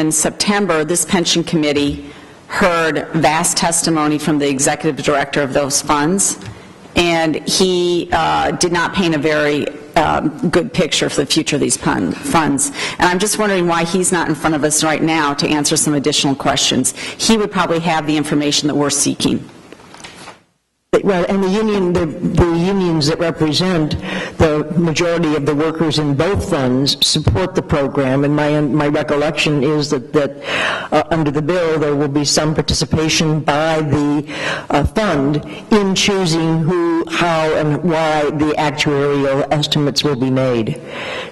in September, this pension committee heard vast testimony from the executive director of those funds, and he did not paint a very good picture for the future of these funds. And I'm just wondering why he's not in front of us right now to answer some additional questions. He would probably have the information that we're seeking. Well, and the unions that represent the majority of the workers in both funds support the program, and my recollection is that under the bill there will be some participation by the fund in choosing who, how, and why the actuarial estimates will be made.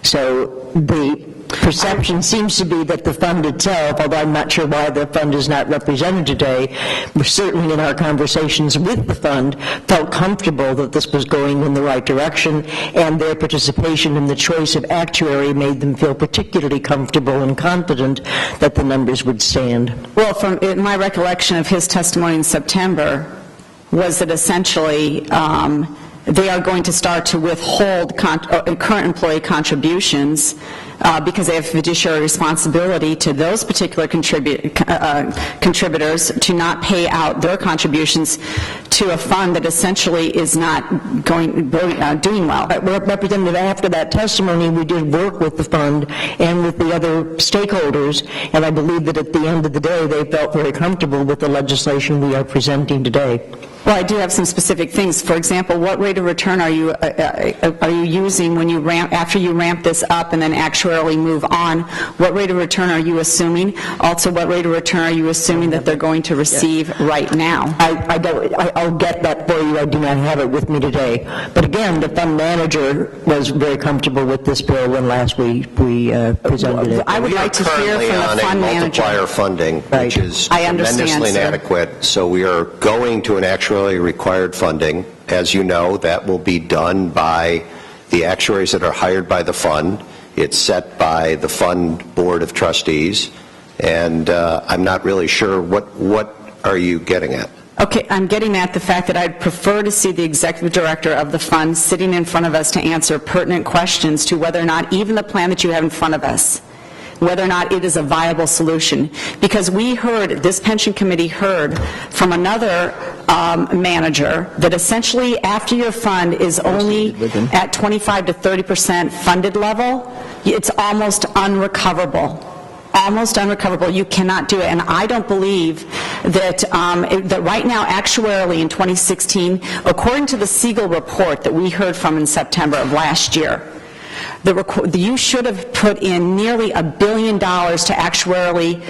So the perception seems to be that the fund itself, although I'm not sure why the fund is not represented today, we're certainly in our conversations with the fund felt comfortable that this was going in the right direction, and their participation in the choice of actuary made them feel particularly comfortable and confident that the numbers would stand. Well, from my recollection of his testimony in September was that essentially they are going to start to withhold current employee contributions because they have fiduciary responsibility to those particular contributors to not pay out their contributions to a fund that essentially is not doing well. Representative, after that testimony, we did work with the fund and with the other stakeholders, and I believe that at the end of the day, they felt very comfortable with the legislation we are presenting today. Well, I do have some specific things. For example, what rate of return are you using when you after you ramp this up and then actuarially move on? What rate of return are you assuming? Also, what rate of return are you assuming that they're going to receive right now? I'll get that for you. I do not have it with me today. But again, the fund manager was very comfortable with this bill when last we presented it. I would like to hear from the fund manager. Multiplier funding, which is tremendously inadequate. So we are going to an actuarially required funding. As you know, that will be done by the actuaries that are hired by the fund. It's set by the fund board of trustees, and I'm not really sure what are you getting at? Okay, I'm getting at the fact that I'd prefer to see the executive director of the fund sitting in front of us to answer pertinent questions to whether or not even the plan that you have in front of us, whether or not it is a viable solution. Because we heard, this pension committee heard from another manager that essentially after your fund is only at 25 to 30% funded level, it's almost unrecoverable. Almost unrecoverable. You cannot do it. And I don't believe that, that right now, actuarially in 2016, according to the Siegel report that we heard from in September of last year, you should have put in nearly $1 billion to actuarially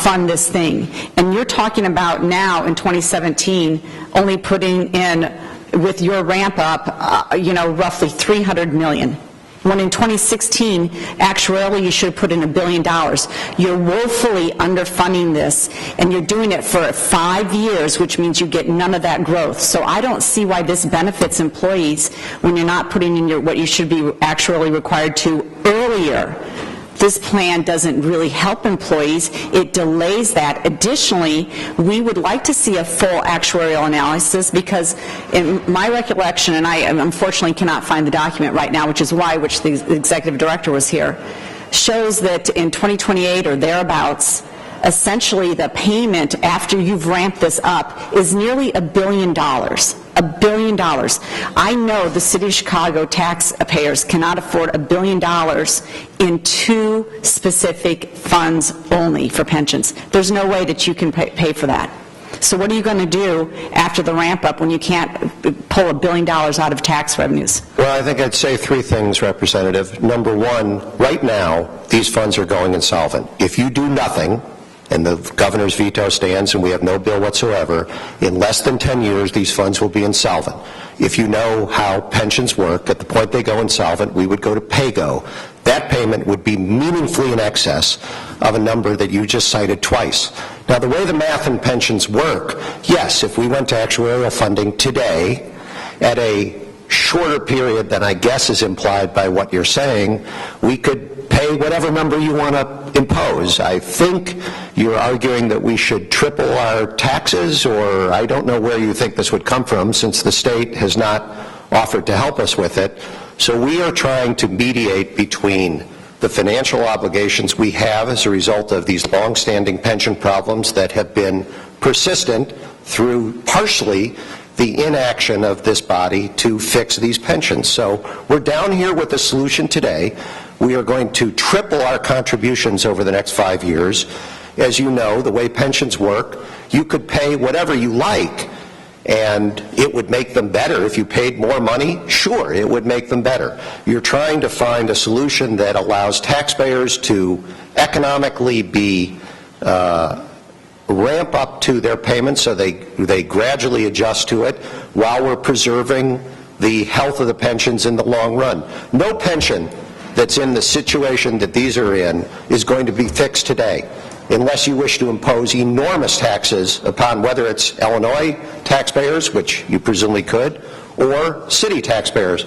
fund this thing. And you're talking about now in 2017 only putting in, with your ramp up, roughly $300 million. When in 2016, actuarially, you should have put in $1 billion. You're woefully underfunding this, and you're doing it for 5 years, which means you get none of that growth. So I don't see why this benefits employees when you're not putting in what you should be actuarially required to earlier. This plan doesn't really help employees. It delays that. Additionally, we would like to see a full actuarial analysis because in my recollection, and I unfortunately cannot find the document right now, which is why the executive director was here, shows that in 2028 or thereabouts, essentially the payment after you've ramped this up is nearly $1 billion. $1 billion. I know the city of Chicago taxpayers cannot afford $1 billion in 2 specific funds only for pensions. There's no way that you can pay for that. So what are you going to do after the ramp up when you can't pull $1 billion out of tax revenues? Well, I think I'd say 3 things, Representative. Number 1, right now, these funds are going insolvent. If you do nothing, and the governor's veto stands and we have no bill whatsoever, in less than 10 years these funds will be insolvent. If you know how pensions work, at the point they go insolvent, we would go to pay-go. That payment would be meaningfully in excess of a number that you just cited twice. Now, the way the math in pensions work, yes, if we went to actuarial funding today at a shorter period than I guess is implied by what you're saying, we could pay whatever number you want to impose. I think you're arguing that we should triple our taxes, or I don't know where you think this would come from since the state has not offered to help us with it. So we are trying to mediate between the financial obligations we have as a result of these long-standing pension problems that have been persistent through partially the inaction of this body to fix these pensions. So we're down here with a solution today. We are going to triple our contributions over the next 5 years. As you know, the way pensions work, you could pay whatever you like, and it would make them better. If you paid more money, sure, it would make them better. You're trying to find a solution that allows taxpayers to economically be ramp up to their payments so they gradually adjust to it while we're preserving the health of the pensions in the long run. No pension that's in the situation that these are in is going to be fixed today, unless you wish to impose enormous taxes upon whether it's Illinois taxpayers, which you presumably could, or city taxpayers.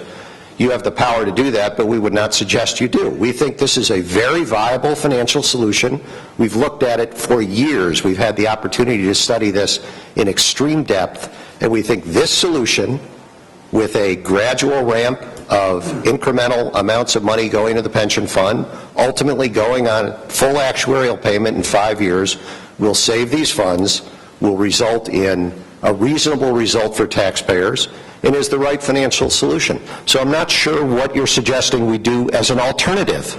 You have the power to do that, but we would not suggest you do. We think this is a very viable financial solution. We've looked at it for years. We've had the opportunity to study this in extreme depth, and we think this solution, with a gradual ramp of incremental amounts of money going to the pension fund, ultimately going on full actuarial payment in 5 years, will save these funds, will result in a reasonable result for taxpayers, and is the right financial solution. So I'm not sure what you're suggesting we do as an alternative.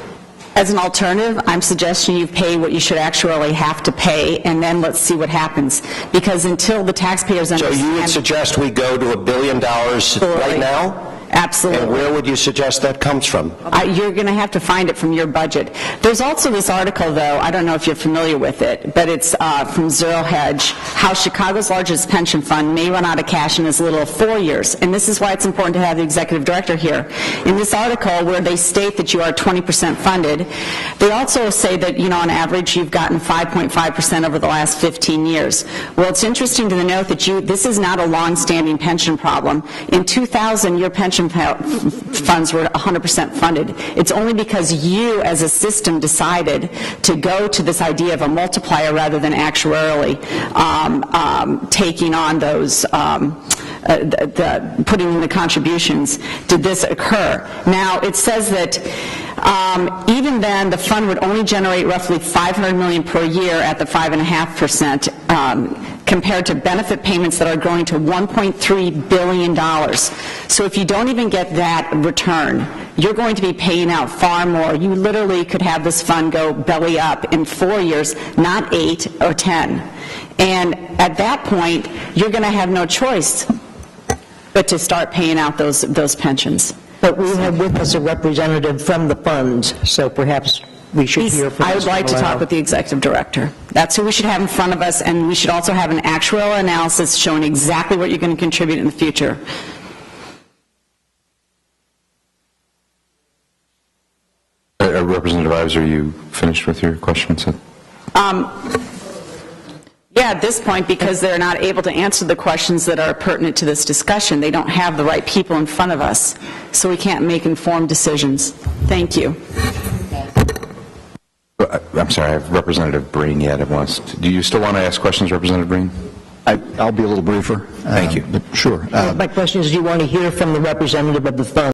As an alternative, I'm suggesting you pay what you should actually have to pay, and then let's see what happens. Because until the taxpayers understand... So you would suggest we go to $1 billion right now? Absolutely. And where would you suggest that comes from? You're going to have to find it from your budget. There's also this article, though, I don't know if you're familiar with it, but it's from Zero Hedge, how Chicago's largest pension fund may run out of cash in as little as 4 years. And this is why it's important to have the executive director here. In this article, where they state that you are 20% funded, they also say that, you know, on average, you've gotten 5.5% over the last 15 years. Well, it's interesting to note that this is not a long-standing pension problem. In 2000, your pension funds were 100% funded. It's only because you, as a system, decided to go to this idea of a multiplier rather than actuarially taking on those, putting in the contributions, did this occur. Now, it says that even then, the fund would only generate roughly $500 million per year at the 5.5%, compared to benefit payments that are growing to $1.3 billion. So if you don't even get that return, you're going to be paying out far more. You literally could have this fund go belly up in 4 years, not 8 or 10. And at that point, you're going to have no choice but to start paying out those pensions. But we have with us a representative from the funds, so perhaps we should hear from I would like to talk with the executive director. That's who we should have in front of us, and we should also have an actual analysis showing exactly what you're going to contribute in the future. Representative Ives, are you finished with your questions? Yeah, at this point, because they're not able to answer the questions that are pertinent to this discussion. They don't have the right people in front of us, so we can't make informed decisions. Thank you. I'm sorry, I have Representative Breen yet. Do you still want to ask questions, Representative Breen? I'll be a little briefer. Thank you. But sure. My question is, do you want to hear from the representative of the fund?